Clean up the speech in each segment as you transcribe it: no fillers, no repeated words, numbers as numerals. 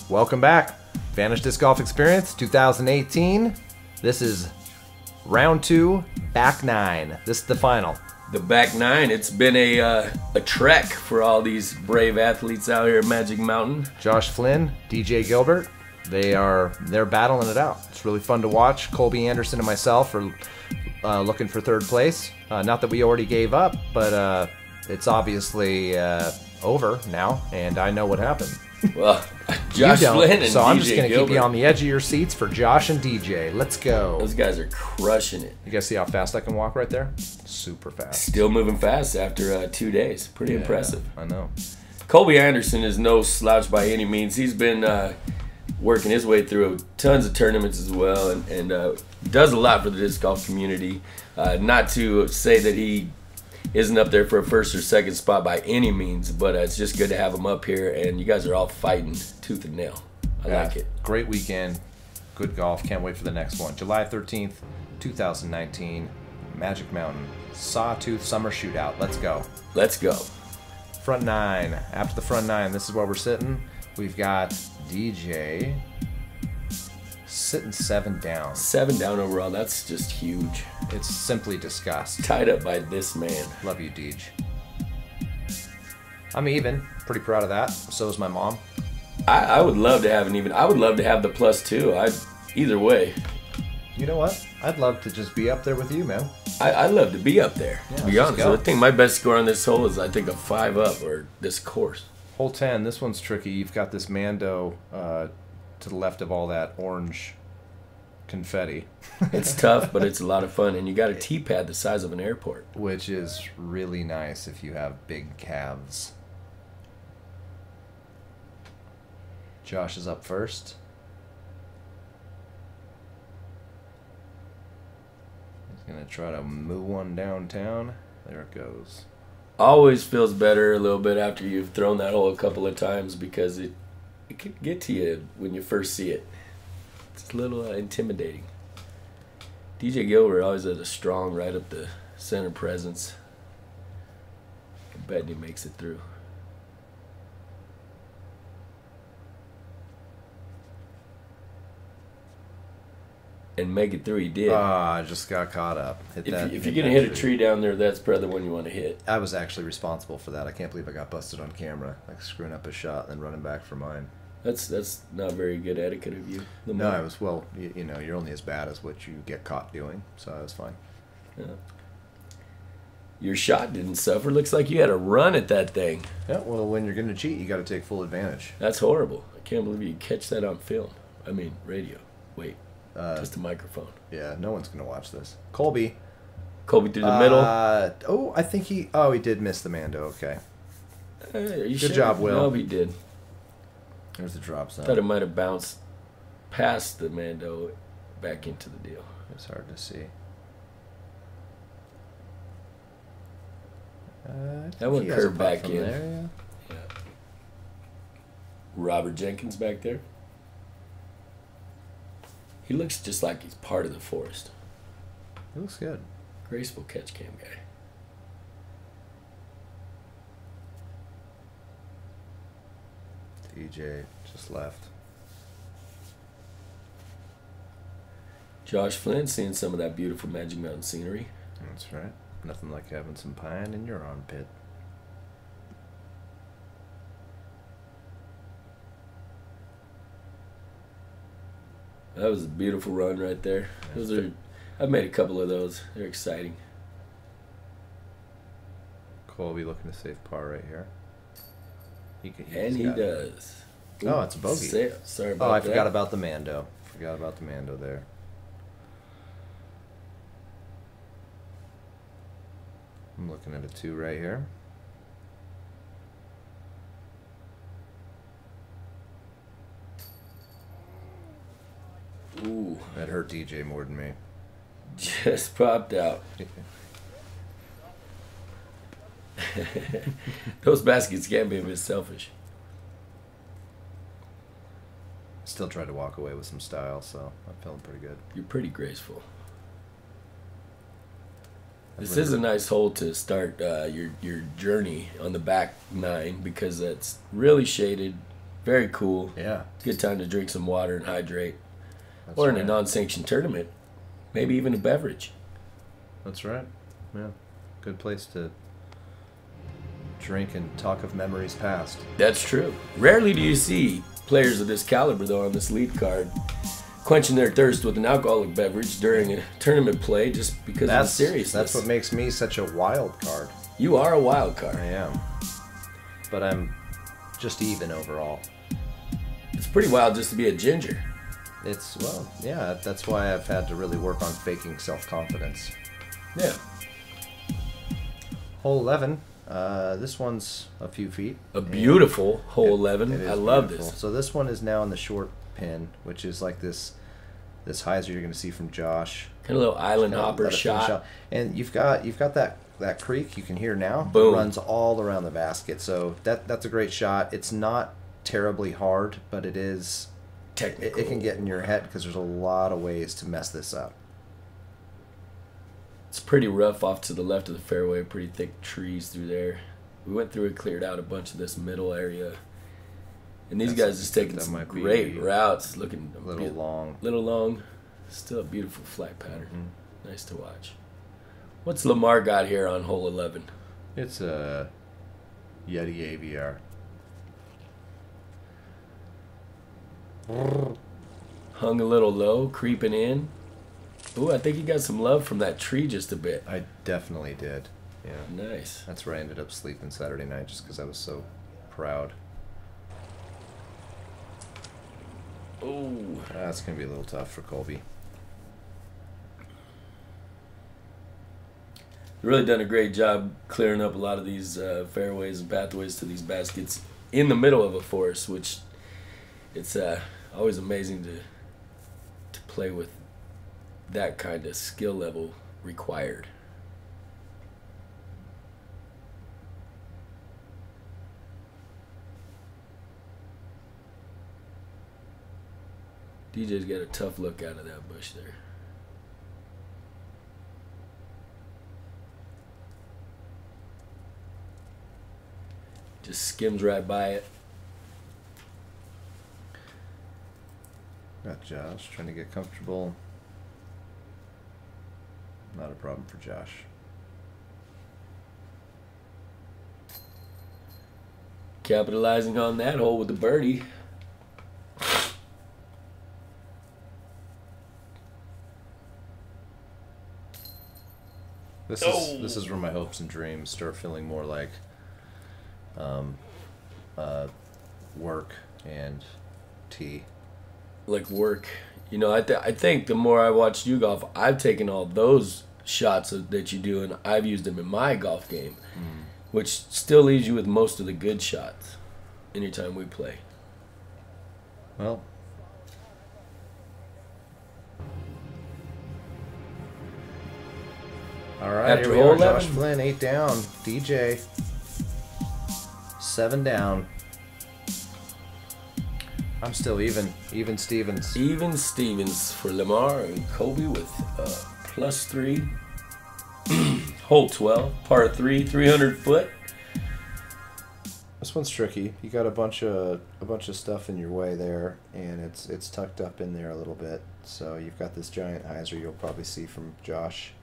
Welcome back. Vanish Disc Golf Experience 2018. This is round 2, back 9. This is the final. The back 9. It's been a trek for all these brave athletes out here at Magic Mountain. Josh Flynn, DJ Gilbert, they're battling it out. It's really fun to watch. Colby Anderson and myself are looking for third place. Not that we already gave up, but it's obviously over now, and I know what happened. Well, Josh Flynn and so DJ I'm just going to keep you Gilbert. on the edge of your seats for Josh and DJ. Let's go. Those guys are crushing it. You guys see how fast I can walk right there? Super fast. Still moving fast after 2 days. Pretty impressive. I know. Colby Anderson is no slouch by any means. He's been working his way through tons of tournaments as well, and does a lot for the disc golf community. Not to say that he isn't up there for a first or second spot by any means, but it's just good to have him up here, and you guys are all fighting tooth and nail. I like it. Great weekend. Good golf. Can't wait for the next one. July 13th, 2019, Magic Mountain. Sawtooth Summer Shootout. Let's go. Let's go. Front 9. After the front 9, this is where we're sitting. We've got DJ sitting 7 down. 7 down overall. That's just huge. It's simply disgust. Tied up by this man. Love you, Deej. I'm even. Pretty proud of that. So is my mom. I would love to have an even. I would love to have the +2. Either way. You know what? I'd love to just be up there with you, man. I'd love to be up there. Yeah, to be honest, go. I think my best score on this hole is I think a 5 up, or this course. Hole 10. This one's tricky. You've got this Mando to the left of all that orange confetti. It's tough, but it's a lot of fun, and you got a tee pad the size of an airport, which is really nice if you have big calves. Josh is up first. He's gonna try to move one downtown. There it goes. Always feels better a little bit after you've thrown that hole a couple of times, because it could get to you when you first see it. It's a little intimidating. DJ Gilbert always has a strong right up the center presence. I'm betting he makes it through. And make it through, he did. I just got caught up. If you're going to hit a tree down there, that's probably the one you want to hit. I was actually responsible for that. I can't believe I got busted on camera, like screwing up a shot and then running back for mine. That's not very good etiquette of you, Lamar. No, I was, well, you know, you're only as bad as what you get caught doing, so I was fine. Yeah. Your shot didn't suffer. Looks like you had a run at that thing. Yeah, well, when you're going to cheat, you got to take full advantage. That's horrible. I can't believe you catch that on film. I mean, radio. Wait, just a microphone. Yeah, no one's going to watch this. Colby. Colby through the middle. Oh, I think he did miss the Mando, okay. Good job, Will. No, he did. There's the drop zone. Thought it might have bounced past the Mando back into the deal. It's hard to see. That one curved back in. There, yeah. Robert Jenkins back there. He looks just like he's part of the forest. He looks good. Graceful catch cam guy. DJ just left. Josh Flynn seeing some of that beautiful Magic Mountain scenery. That's right. Nothing like having some pine in your armpit. That was a beautiful run right there. I've made a couple of those. They're exciting. Colby looking to save par right here. He does. Oh, it's a bogey. Sorry about that. I forgot about the Mando. Forgot about the Mando there. I'm looking at a 2 right here. Ooh. That hurt DJ more than me. Just popped out. Those baskets can be a bit selfish. Still tried to walk away with some style, so I'm feeling pretty good. You're pretty graceful. This is a nice hole to start your journey on the back 9, because it's really shaded, Very cool. Yeah. Good time to drink some water and hydrate. That's Or in right. a non-sanctioned tournament. Maybe even a beverage. That's right. Yeah. Good place to drink and talk of memories past. That's true. Rarely do you see players of this caliber, though, on this lead card quenching their thirst with an alcoholic beverage during a tournament play just because of the seriousness. That's what makes me such a wild card. You are a wild card. I am. But I'm just even overall. It's pretty wild just to be a ginger. It's, well, yeah, that's why I've had to really work on faking self-confidence. Yeah. Hole 11. This one's a few feet. A beautiful hole 11. It is I love beautiful. this. So this one is now in the short pin, which is like this hyzer you're going to see from Josh. Kind of a little island Kinda hopper let it finish shot. out. And you've got that creek you can hear now. Boom. It runs all around the basket. So that's a great shot. It's not terribly hard, but it is Technical. it can get in your head because there's a lot of ways to mess this up. It's pretty rough off to the left of the fairway. Pretty thick trees through there. We went through and cleared out a bunch of this middle area. And these guys just taking that some might be great routes. Looking A little long. Little long. Still a beautiful flat pattern. Nice to watch. What's Lamar got here on hole 11? It's a Yeti AVR. Hung a little low, creeping in. Ooh, I think he got some love from that tree just a bit. I definitely did. Yeah. Nice. That's where I ended up sleeping Saturday night just because I was so proud. Ooh. That's going to be a little tough for Colby. Really done a great job clearing up a lot of these fairways and pathways to these baskets in the middle of a forest, which it's always amazing to play with that kind of skill level required. DJ's got a tough look out of that bush there. Just skims right by it. Got Josh trying to get comfortable. Not a problem for Josh. Capitalizing on that hole with the birdie. This is where my hopes and dreams start feeling more like work and tea. Like work. You know, I think the more I watch you golf, I've taken all those shots that you do and I've used them in my golf game, which still leaves you with most of the good shots anytime we play. Well, all right, After here we hole are. Josh 11. Flynn, 8 down. DJ, 7 down. I'm still even. Even Stevens. Even Stevens for Lamar and Colby with +3. Hole 12, par 3, 300 foot. This one's tricky. You got a bunch of stuff in your way there, and it's tucked up in there a little bit. So you've got this giant hyzer you'll probably see from Josh.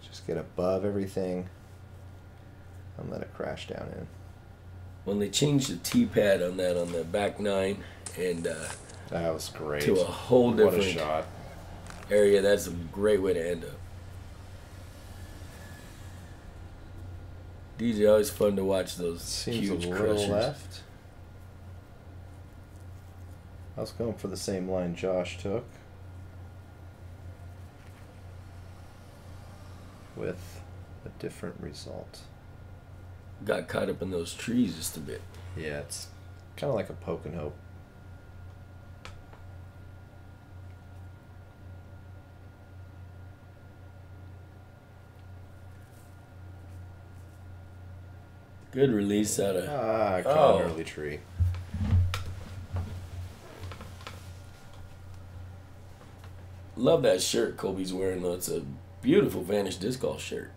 Just get above everything and let it crash down in. When they changed the tee pad on the back 9 and That was great. to a whole What a different shot. area, that's a great way to end up. DJ, always fun to watch those Seems huge a little crushers. left. I was going for the same line Josh took. With a different result. Got caught up in those trees just a bit. Yeah, it's kind of like a poke and hope. Good release out of... I caught an early tree. Love that shirt Colby's wearing, though. It's a beautiful Vanish disc golf shirt.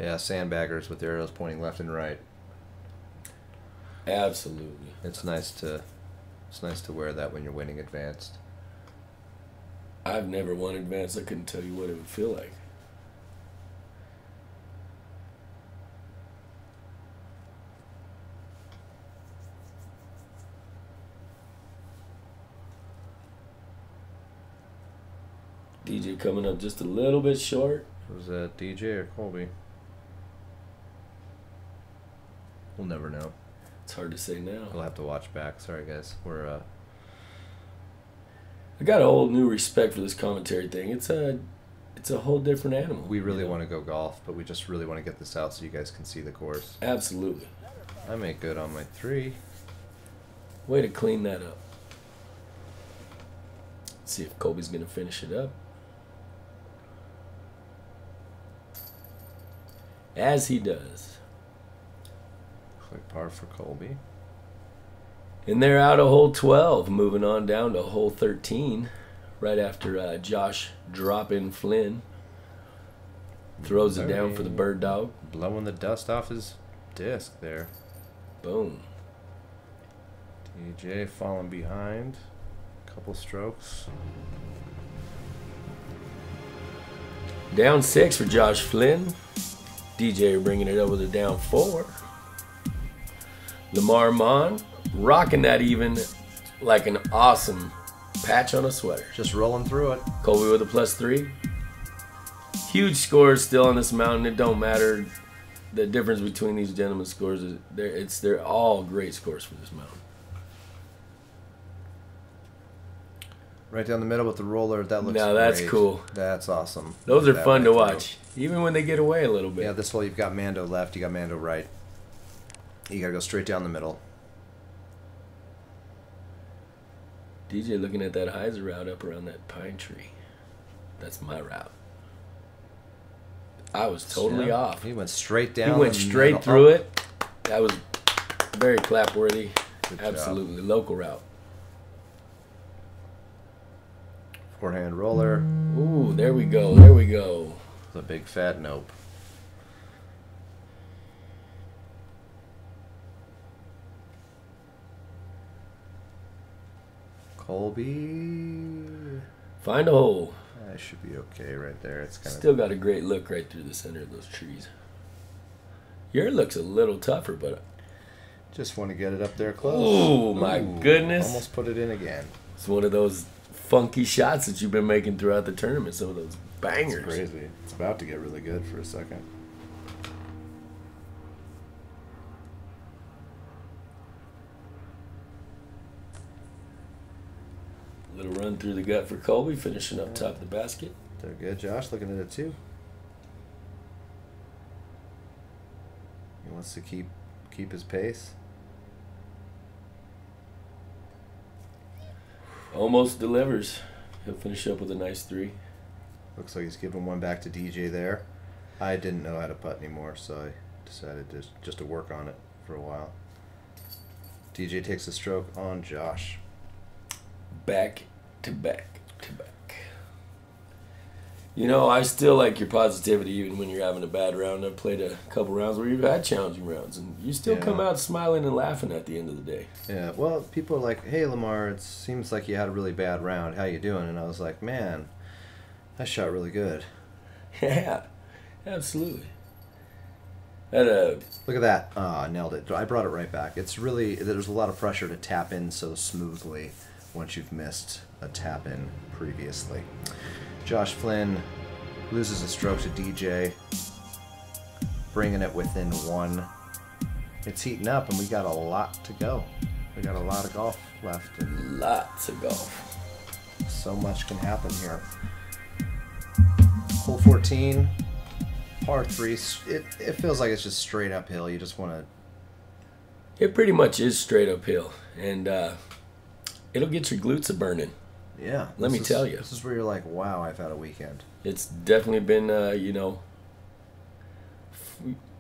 Yeah, sandbaggers with arrows pointing left and right. Absolutely. It's nice to wear that when you're winning advanced. I've never won advanced. I couldn't tell you what it would feel like. DJ coming up just a little bit short. Was that DJ or Colby? We'll never know. It's hard to say now. We'll have to watch back. Sorry, guys. We're I got a whole new respect for this commentary thing. It's a whole different animal. We really want to go golf, but we just really want to get this out so you guys can see the course. Absolutely. I make good on my 3. Way to clean that up. Let's see if Colby's gonna finish it up. As he does. Looks like par for Colby. And they're out of hole 12, moving on down to hole 13, right after Josh dropping Flynn. Throws it down for the bird dog. Blowing the dust off his disc there. Boom. DJ falling behind. Couple strokes. Down 6 for Josh Flynn. DJ bringing it up with a down 4. Lamar Maughan rocking that even like an awesome patch on a sweater. Just rolling through it. Colby with a +3. Huge scores still on this mountain. It don't matter the difference between these gentlemen's scores. They're all great scores for this mountain. Right down the middle with the roller. That looks Now that's great. Cool. That's awesome. Those are That fun to right watch, even when they get away a little bit. Yeah, this hole you've got Mando left, you got Mando right. You gotta go straight down the middle. DJ looking at that Heiser route up around that pine tree. That's my route. I was totally off. He went straight down. He went straight through it. That was very clap-worthy. Good Absolutely. job. Local route. Forehand roller. Ooh, there we go. There we go. The big fat nope. Colby. Find a hole. That should be okay right there. It's kind Still got a great look right through the center of those trees. Your looks a little tougher, but just want to get it up there close. oh my goodness. Almost put it in again. It's one of those funky shots that you've been making throughout the tournament. Some of those bangers. It's crazy. It's about to get really good for a second. Little run through the gut for Colby, finishing up top of the basket. They're good. Josh looking at it too. He wants to keep his pace. Almost delivers. He'll finish up with a nice 3. Looks like he's giving one back to DJ there. I didn't know how to putt anymore, so I decided just to work on it for a while. DJ takes a stroke on Josh. Back to back to back. You know, I still like your positivity even when you're having a bad round. I've played a couple rounds where you've had challenging rounds, and you still come out smiling and laughing at the end of the day. Yeah, well, people are like, hey, Lamar, it seems like you had a really bad round. How you doing? And I was like, man, I shot really good. Yeah, absolutely. Look at that. I nailed it. I brought it right back. It's really, there's a lot of pressure to tap in so smoothly once you've missed a tap in previously. Josh Flynn loses a stroke to DJ, bringing it within 1. It's heating up, and we got a lot to go. We got a lot of golf left. And lots of golf. So much can happen here. Hole 14, par 3. It feels like it's just straight uphill. You just want to... It pretty much is straight uphill, and it'll get your glutes a burning. Yeah. Let me tell you. This is where you're like, wow, I've had a weekend. It's definitely been, you know,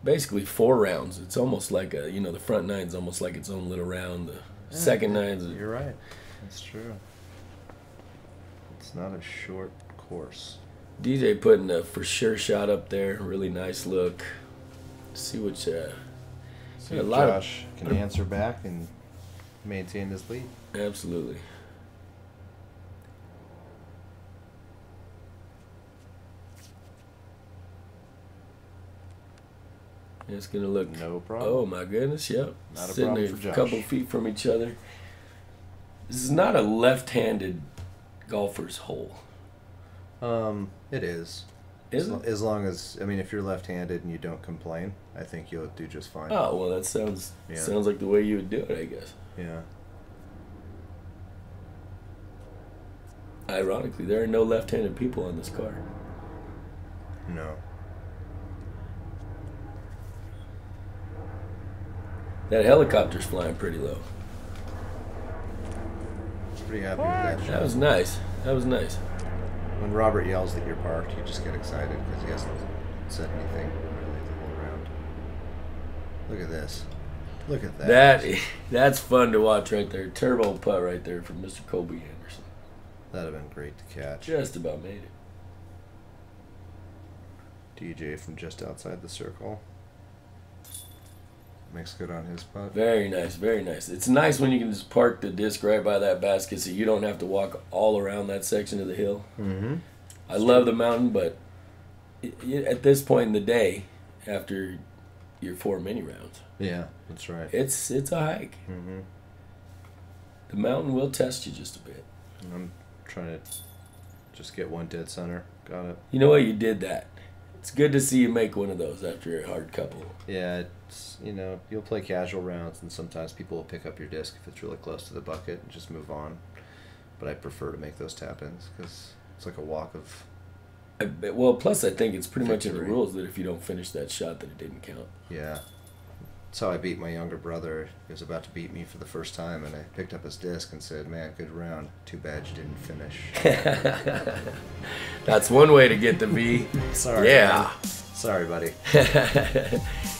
basically 4 rounds. It's almost like a, you know, the front nine's almost like its own little round. The second nine's... You're right. That's true. It's not a short course. DJ putting a for sure shot up there. Really nice look. See which. See a if lot Josh can answer back and maintain his lead. Absolutely. It's gonna look. No problem. Oh my goodness! Yep. Not a Sitting problem for a Josh. couple feet from each other. This is not a left-handed golfer's hole. It is. Is it? As long as, I mean, if you're left-handed and you don't complain, I think you'll do just fine. Oh well, that sounds Yeah. sounds like the way you would do it, I guess. Yeah. Ironically, there are no left-handed people on this car. No. That helicopter's flying pretty low. Pretty happy with that shot. That was nice. That was nice. When Robert yells that you're parked, you just get excited because he hasn't said anything really the whole round. Look at this. Look at that. That's fun to watch right there. Turbo putt right there from Mr. Colby Anderson. That'd have been great to catch. Just about made it. DJ from just outside the circle. Makes good on his putt. Very nice, very nice. It's nice when you can just park the disc right by that basket so you don't have to walk all around that section of the hill. Mm-hmm. I love the mountain, but at this point in the day, after your 4 mini rounds, Yeah, that's right. it's a hike. Mm-hmm. The mountain will test you just a bit. I'm trying to just get one dead center. Got it. You know what? You did that. It's good to see you make one of those after a hard couple. Yeah, it's, you know, you'll play casual rounds, and sometimes people will pick up your disc if it's really close to the bucket and just move on. But I prefer to make those tap-ins because it's like a walk of... Well, plus I think it's pretty much in the Victory. rules that if you don't finish that shot, that it didn't count. Yeah. That's how I beat my younger brother. He was about to beat me for the first time, and I picked up his disc and said, "Man, good round. Too bad you didn't finish." That's one way to get the V. Sorry. Yeah. Man. Sorry, buddy.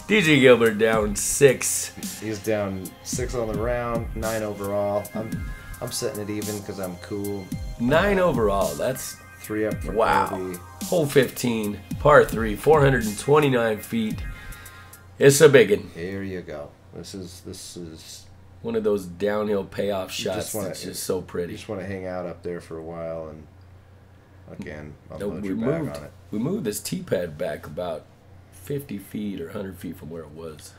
DJ Gilbert down 6. He's down 6 on the round, 9 overall. I'm setting it even because I'm cool. 9 overall. That's 3 up for wow. Colby. Hole 15, par 3, 429 feet. It's a biggin. Here you go. This is. One of those downhill payoff You shots just wanna- that's just so You pretty. just want to hang out up there for a while and again, I'll No, load your bag on it. we moved this tee pad back about 50 feet or 100 feet from where it was.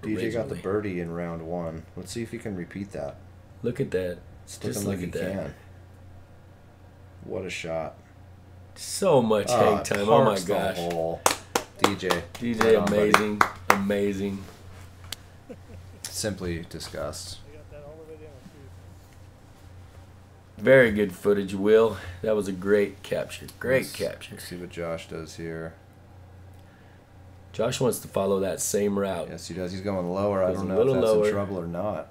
DJ got the originally. birdie in round 1. Let's see if he can repeat that. Look at that. It's Just looking look like at he that. can. What a shot. So much hang time. Oh my parks the gosh. hole. DJ. DJ, right on, buddy. amazing. Amazing. Simply disgust. Very good footage, Will. That was a great capture. Great Let's- capture. Let's see what Josh does here. Josh wants to follow that same route. Yes, he does. He's going lower. I Goes don't a know if little that's lower. in trouble or not.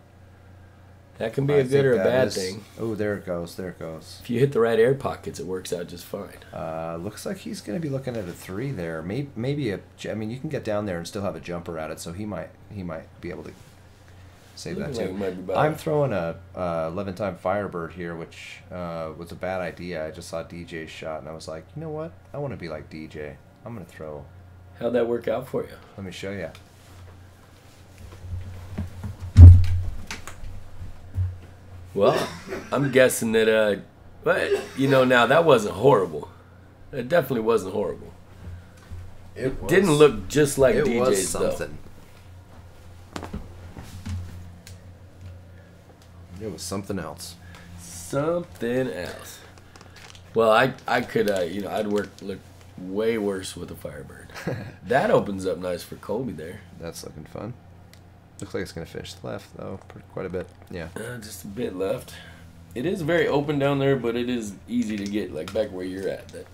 That can be a good or a bad thing. Oh, there it goes. There it goes. If you hit the right air pockets, it works out just fine. Looks like he's going to be looking at a 3 there. Maybe I mean, you can get down there and still have a jumper at it, so he might be able to save that Looks like too. it might be better. I'm throwing a 11-time Firebird here, which was a bad idea. I just saw DJ's shot, and I was like, you know what? I want to be like DJ. I'm going to throw. How'd that work out for you? Let me show you. Well, I'm guessing that, but you know, now that wasn't horrible. It definitely wasn't horrible. It Didn't look just like It DJ's was though. something. It was something else. Something else. Well, I could, you know, I'd look way worse with a Firebird. That opens up nice for Colby there. That's looking fun. Looks like it's going to finish left, though, quite a bit. Yeah. Just a bit left. It is very open down there, but it is easy to get, like back where you're at. That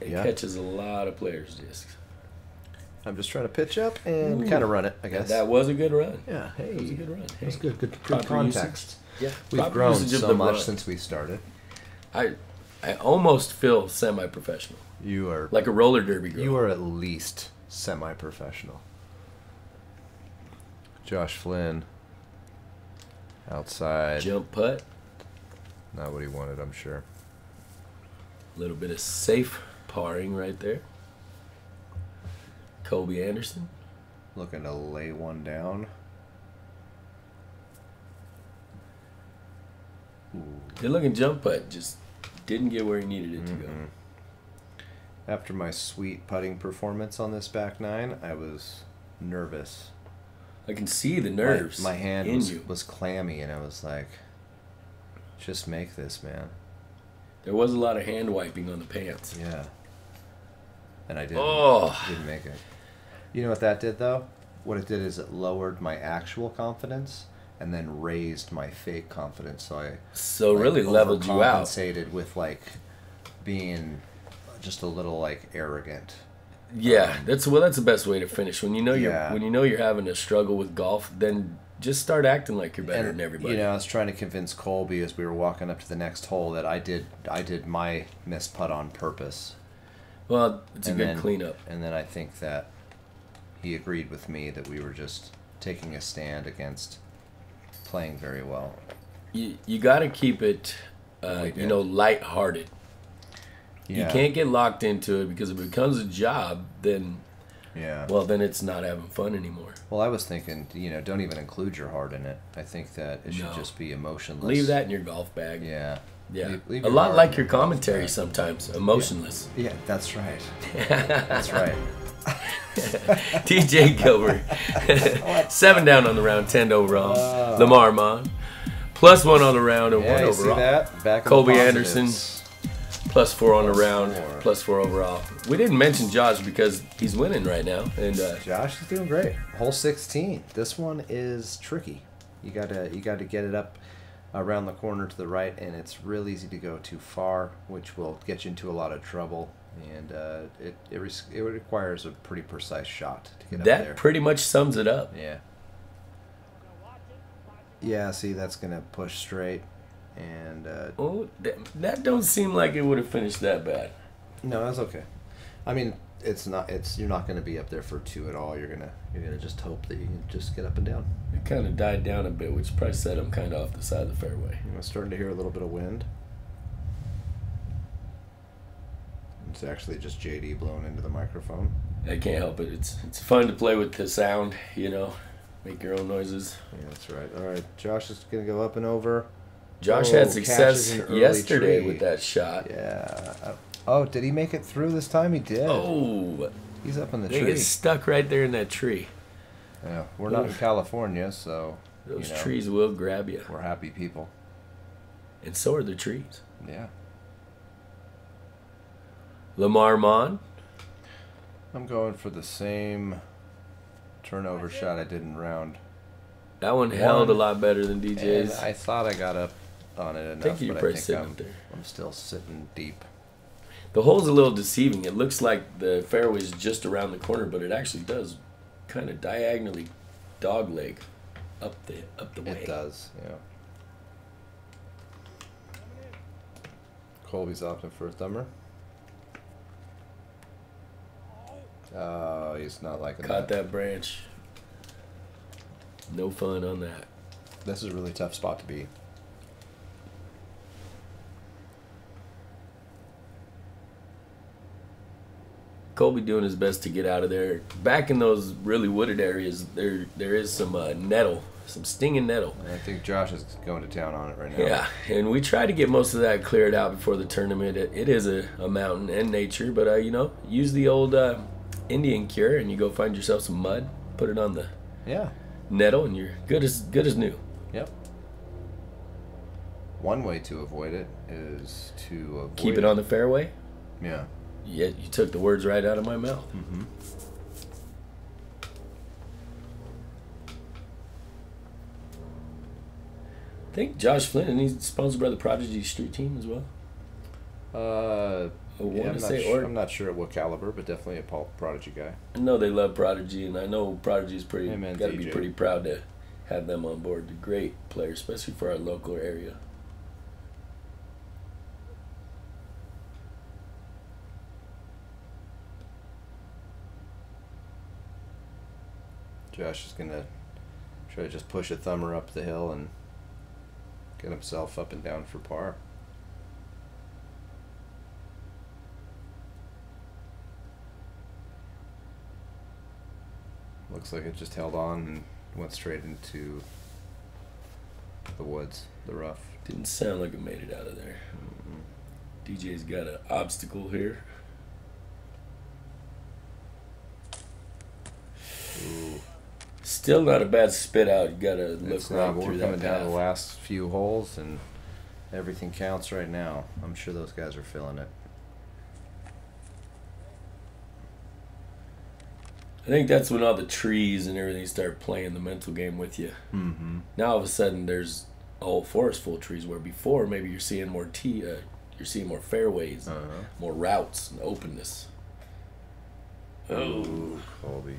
it Yeah. catches a lot of players' discs. I'm just trying to pitch up and kind of run it, I guess. That was a good run. Yeah, hey. That was a good run. It was good. Good Proper context. Yeah, We've proper grown usage of so the much run. since we started. I almost feel semi-professional, You are like a roller derby girl. You are at least semi-professional. Josh Flynn. Outside. Jump putt, Not what he wanted, I'm sure. a little bit of safe parring right there. Colby Anderson. Looking to lay one down. Ooh. Good looking jump putt, just didn't get where he needed it to go. After my sweet putting performance on this back nine, I was nervous. I can see the nerves. My hand was clammy, and I was like, just make this, man. There was a lot of hand wiping on the pants. Yeah. And I didn't make it. You know what that did, though? What it did is it lowered my actual confidence and then raised my fake confidence. So really leveled you out. Overcompensated with, like, being just a little, like, arrogant. Yeah, that's the best way to finish. When you know you're having a struggle with golf, then just start acting like you're better than everybody. You know, I was trying to convince Colby as we were walking up to the next hole that I did my missed putt on purpose. Well, it's a good cleanup. And then I think that he agreed with me that we were just taking a stand against playing very well. You got to keep it, lighthearted. Yeah. You can't get locked into it, because if it becomes a job, then then it's not having fun anymore. Well, I was thinking, don't even include your heart in it. I think that it should just be emotionless. Leave that in your golf bag. Yeah. Yeah. Leave a lot like your commentary sometimes, emotionless. Yeah, that's right. That's right. DJ Gilbert. 7 down on the round, 10 overall. Lamar, Maughan. +1 on the round and 1 overall. See that? Back Colby Anderson. +4 on the round, +4 overall. We didn't mention Josh because he's winning right now, and Josh is doing great. Hole 16. This one is tricky. You gotta get it up around the corner to the right, and it's real easy to go too far, which will get you into a lot of trouble. And it requires a pretty precise shot to get up there. That pretty much sums it up. Yeah. Yeah. See, that's gonna push straight. And that don't seem like it would have finished that bad. No, that's okay. I mean, you're not going to be up there for 2 at all. You're gonna just hope that you can just get up and down. It kind of died down a bit, which probably set him kind of off the side of the fairway. I'm starting to hear a little bit of wind. It's actually just JD blowing into the microphone. I can't help it. It's fun to play with the sound, make your own noises. Yeah, that's right. All right, Josh is gonna go up and over. Josh had success yesterday with that shot. Yeah. Oh, did he make it through this time? He did. Oh. He's up in the tree. tree. He gets stuck right there in that tree. Yeah, we're not in California, so... Those trees will grab you. We're happy people. And so are the trees. Yeah. Lamar, Maughan. I'm going for the same turnover shot I did in round. That one held a lot better than DJ's. And I thought I got up on it enough, but I think I'm still sitting deep. The hole's a little deceiving. It looks like the fairway's just around the corner, but it actually does kind of diagonally dogleg up the way. It does, yeah. Colby's opting for a thumber. Oh, he's not liking that. Caught that branch. No fun on that. This is a really tough spot to be. Colby doing his best to get out of there. Back in those really wooded areas, there is some nettle, some stinging nettle. I think Josh is going to town on it right now. Yeah, and we try to get most of that cleared out before the tournament. It is a mountain and nature, but use the old Indian cure, and you go find yourself some mud, put it on the nettle, and you're good as new. Yep. One way to avoid it is to avoid keep it on the fairway. Yeah. Yeah, you took the words right out of my mouth. Mm-hmm. I think Josh Flynn, and he's sponsored by the Prodigy Street Team as well. I'm not sure at what caliber, but definitely a Prodigy guy. I know they love Prodigy, and I know Prodigy's got to be pretty proud to have them on board. They're great players, especially for our local area. Josh is going to try to just push a thumber up the hill and get himself up and down for par. Looks like it just held on and went straight into the woods, the rough. Didn't sound like it made it out of there. DJ's got an obstacle here. Ooh. Still not a bad spit out. You gotta look It's right not, but through we're that coming down to the path. last few holes, and everything counts right now. I'm sure those guys are feeling it. I think that's when all the trees and everything start playing the mental game with you. Mm-hmm. Now all of a sudden there's a whole forest full of trees, where before maybe you're seeing more you're seeing more fairways, more routes and openness. Oh, Colby.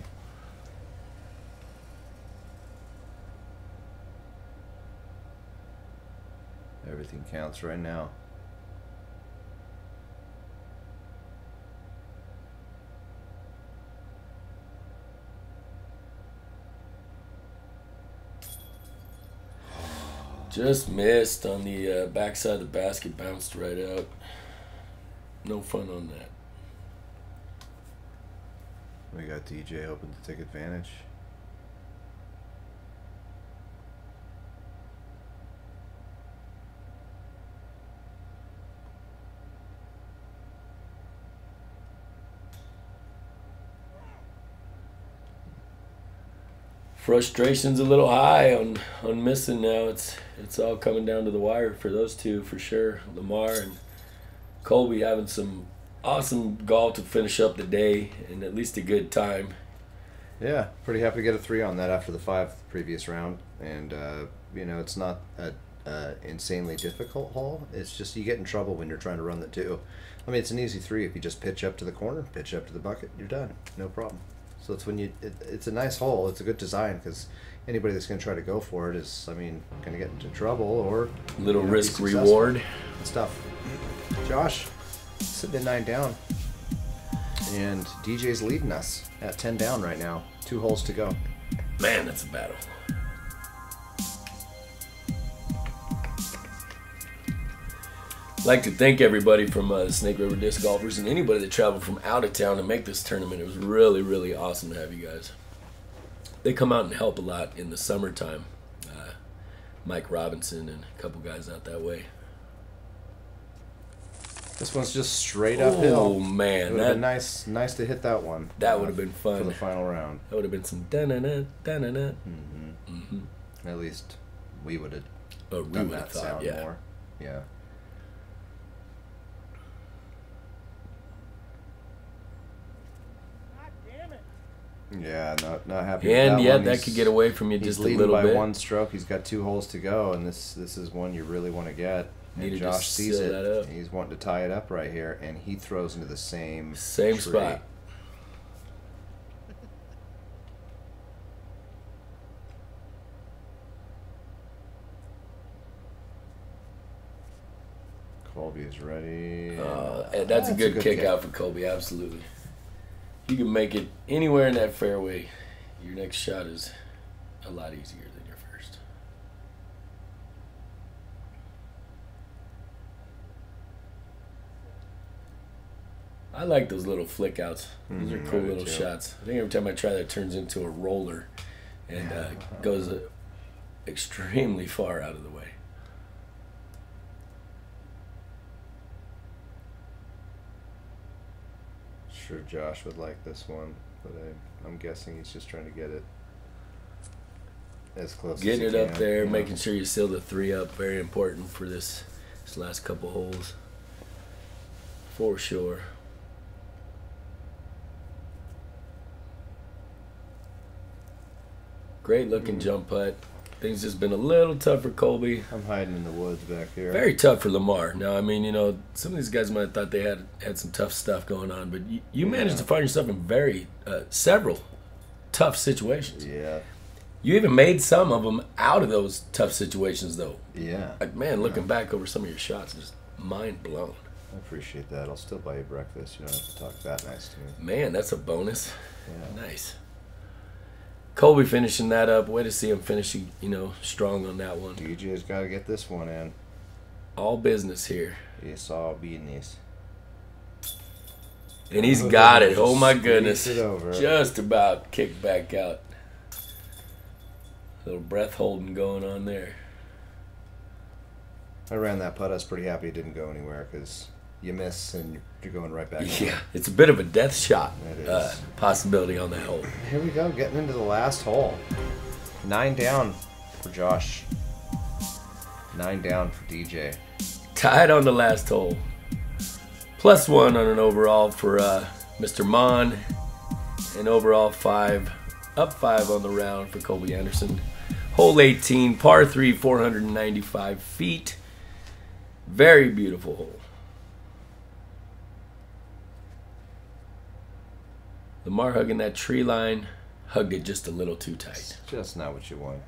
Everything counts right now. Just missed on the backside of the basket, bounced right out. No fun on that. We got DJ hoping to take advantage. Frustration's a little high on missing now. It's all coming down to the wire for those two for sure. Lamar and Colby having some awesome golf to finish up the day, and at least a good time. Yeah, pretty happy to get a 3 on that after the 5 previous round. And, you know, it's not a insanely difficult hole. It's just you get in trouble when you're trying to run the 2. I mean, it's an easy 3 if you just pitch up to the corner, pitch up to the bucket, you're done. No problem. So it's when it's a nice hole. It's a good design because anybody that's going to try to go for it is, I mean, going to get into trouble or Little risk reward. Good stuff. Josh sitting at 9 down, and DJ's leading us at 10 down right now. 2 holes to go. Man, that's a battle. I'd like to thank everybody from the Snake River Disc Golfers and anybody that traveled from out of town to make this tournament. It was really, really awesome to have you guys. They come out and help a lot in the summertime. Mike Robinson and a couple guys out that way. This one's just straight uphill. Oh man, it would have been nice to hit that one. That would have been fun for the final round. That would have been some da-na-na, da-na-na. At least we would have we done would that have thought, sound yeah. more. Yeah. Yeah, not happy. With And that yeah, one. that could get away from you just a He's little leading by bit. 1 stroke. He's got 2 holes to go, and this is one you really want to get. And Needed to Josh sees seal it. that up. He's wanting to tie it up right here, and he throws into the same tree. spot. Colby is ready. That's a good kick out for Colby, absolutely. You can make it anywhere in that fairway. Your next shot is a lot easier than your first. I like those little flick outs. Those are cool little shots. I think every time I try that, it turns into a roller and goes extremely far out of the way. Sure, Josh would like this one, but I'm guessing he's just trying to get it as close Getting as he it up can, there, you know. making sure you seal the 3 up, very important for this last couple holes. For sure. Great looking jump putt. Things just been a little tough for Colby. I'm hiding in the woods back here. Very tough for Lamar. Now, I mean, you know, some of these guys might have thought they had some tough stuff going on, but you managed to find yourself in very several tough situations. Yeah. You even made some of them out of those tough situations, though. Yeah. Like, man, looking back over some of your shots, just mind blown. I appreciate that. I'll still buy you breakfast. You don't have to talk that nice to me. Man, that's a bonus. Yeah. Nice. Colby finishing that up. Way to see him finishing, you know, strong on that one. DJ's got to get this one in. All business here. It's all business. And he's got it. Oh, my Squeeze goodness. it over. Just about kicked back out. little breath holding going on there. I ran that putt. I was pretty happy it didn't go anywhere because you miss and you're going right back. Yeah, it's a bit of a death shot is. possibility on that hole. Here we go, getting into the last hole. 9 down for Josh. 9 down for DJ. Tied on the last hole. +1 on an overall for Mr. Maughan. And overall 5. Up 5 on the round for Colby Anderson. Hole 18, par 3, 495 feet. Very beautiful hole. Lamar hugging that tree line. Hugged it just a little too tight. It's just not what you want.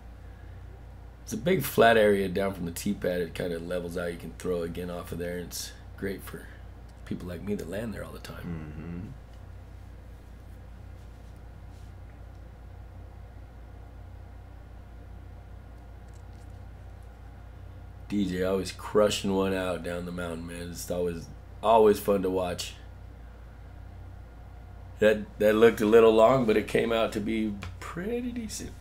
It's a big flat area down from the tee pad. It kind of levels out. You can throw again off of there. And it's great for people like me that land there all the time. DJ always crushing one out down the mountain, man. It's always fun to watch. That looked a little long, but it came out to be pretty decent.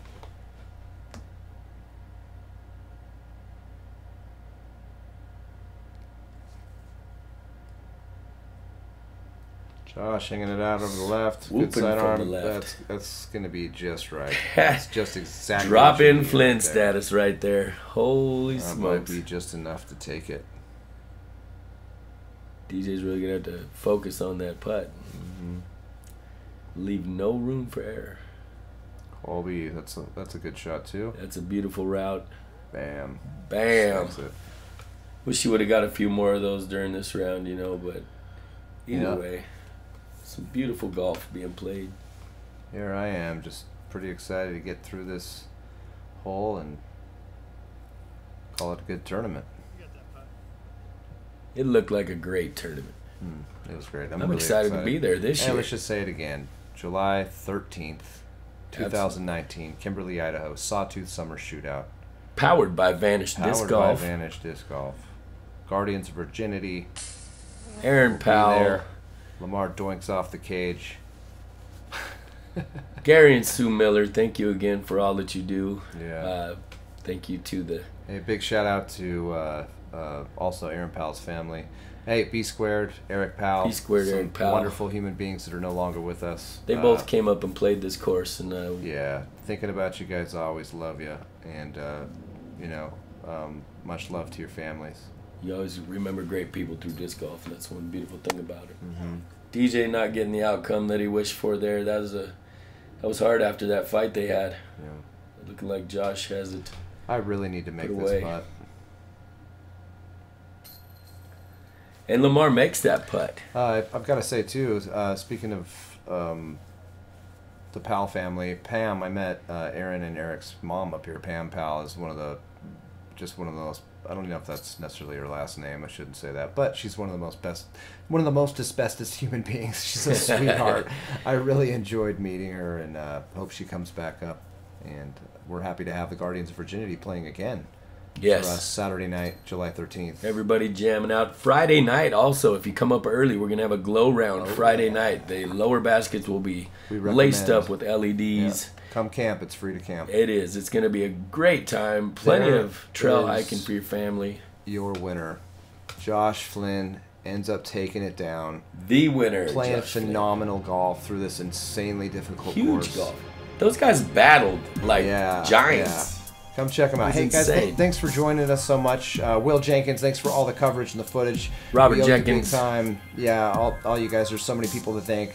Josh hanging it out over the left. Whooping Good side from arm. the left. That's going to be just right. That's just exactly. Drop what you in need Flynn right there. status right there. Holy That might smokes. be just enough to take it. DJ's really going to have to focus on that putt. Leave no room for error. Colby, that's a good shot too. That's a beautiful route. Bam. Bam. That's it. Wish you would have got a few more of those during this round, you know, but either Yeah. way, some beautiful golf being played. Here I am, just pretty excited to get through this hole and call it a good tournament. It looked like a great tournament. It was great. I'm really excited to be there this And year. let's just say it again. July 13th, 2019, Kimberly, Idaho, Sawtooth Summer Shootout. Powered by Vanish Disc Powered Golf. by Vanish Disc Golf. Guardians of Virginity. Aaron will be Powell. there. Lamar doinks off the cage. Gary and Sue Miller, thank you again for all that you do. Yeah. Thank you to the... A big shout out to also Aaron Powell's family. Hey, B Squared, Eric Powell. B Squared, some Eric Powell. wonderful human beings that are no longer with us. They both came up and played this course. And Yeah, thinking about you guys, I always love you. And, you know, much love to your families. you always remember great people through disc golf, and that's one beautiful thing about it. DJ not getting the outcome that he wished for there, that was hard after that fight they had. Yeah. Looking like Josh has it. I really need to make Put this away. putt. And Lamar makes that putt. I've got to say, too, speaking of the Powell family, Pam, I met Aaron and Eric's mom up here. Pam Powell is one of the most, I don't know if that's necessarily her last name, I shouldn't say that, but she's one of the most asbestos human beings. She's a sweetheart. I really enjoyed meeting her, and hope she comes back up. And we're happy to have the Guardians of Virginity playing again. Yes. For us Saturday night, July 13th. Everybody jamming out. Friday night also, if you come up early, we're going to have a glow round Friday night. The lower baskets will be laced up with LEDs. Yeah. Come camp. It's free to camp. It is. It's going to be a great time. Plenty There of trail is hiking for your family. Your winner, Josh Flynn, ends up taking it down. The winner. Playing Josh Flynn. phenomenal golf through this insanely difficult Huge course. golf. Those guys battled like giants. Yeah. Come check them out. It Hey was guys, insane. thanks for joining us so much. Will Jenkins, thanks for all the coverage and the footage. Robert We owe you big Jenkins. time. Yeah, all you guys. There's so many people to thank,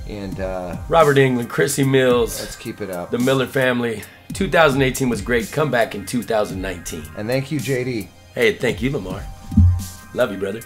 and Robert England, Chrissy Mills, let's keep it up. the Miller family. 2018 was great. Come back in 2019. And thank you, JD. Hey, thank you, Lamar. Love you, brother.